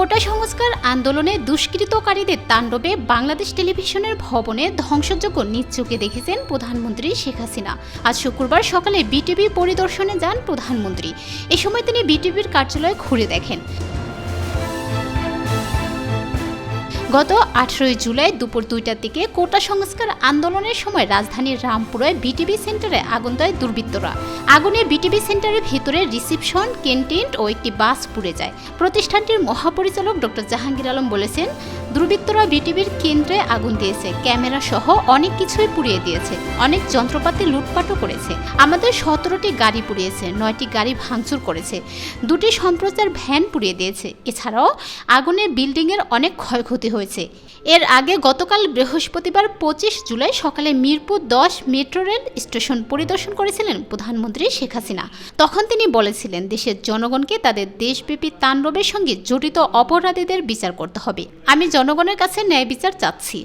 কোটা সংস্কার আন্দোলনে দুষ্কৃতকারীদের তাণ্ডবে বাংলাদেশ টেলিভিশনের ভবনে ধ্বংসযজ্ঞ নিজ চোখে দেখেছেন প্রধানমন্ত্রী শেখ হাসিনা। আজ শুক্রবার সকালে বিটিভি পরিদর্শনে যান প্রধানমন্ত্রী। এ সময় তিনি বিটিভির কার্যালয় ঘুরে দেখেন। গত 18 জুলাই দুপুর 2টার দিকে কোটা সংস্কার আন্দোলনের সময় রাজধানীর রামপুরায় বিটিভি সেন্টারে আগুন দেয় দুর্বৃত্তরা। আগুনে বিটিভি সেন্টারের ভিতরে রিসেপশন, ক্যান্টিন ও একটি বাস পুড়ে যায়। প্রতিষ্ঠানটির মহাপরিচালক ডক্টর জাহাঙ্গীর আলম বলেছেন, দুর্বৃত্তরা বিটিভির কেন্দ্রে আগুন দিয়েছে, ক্যামেরা সহ অনেক কিছুই পুড়িয়ে দিয়েছে, অনেক যন্ত্রপাতি লুটপাটও করেছে। আমাদের 17টি গাড়ি পুড়িয়েছে, 9টি গাড়ি ভাঙচুর করেছে, 2টি সম্প্রচার ভ্যান পুড়িয়ে দিয়েছে। এছাড়াও আগুনে বিল্ডিংয়ের অনেক ক্ষয়ক্ষতি হয়েছে। এর আগে গতকাল বৃহস্পতিবার 25 জুলাই সকালে মিরপুর 10 মেট্রো রেল স্টেশন পরিদর্শন করেছিলেন প্রধানমন্ত্রী শেখ হাসিনা। তখন তিনি বলেছিলেন, দেশের জনগণকে তাদের দেশব্যাপী তাণ্ডবের সঙ্গে জড়িত অপরাধীদের বিচার করতে হবে। আমি জনগণের কাছে ন্যায় বিচার চাচ্ছি।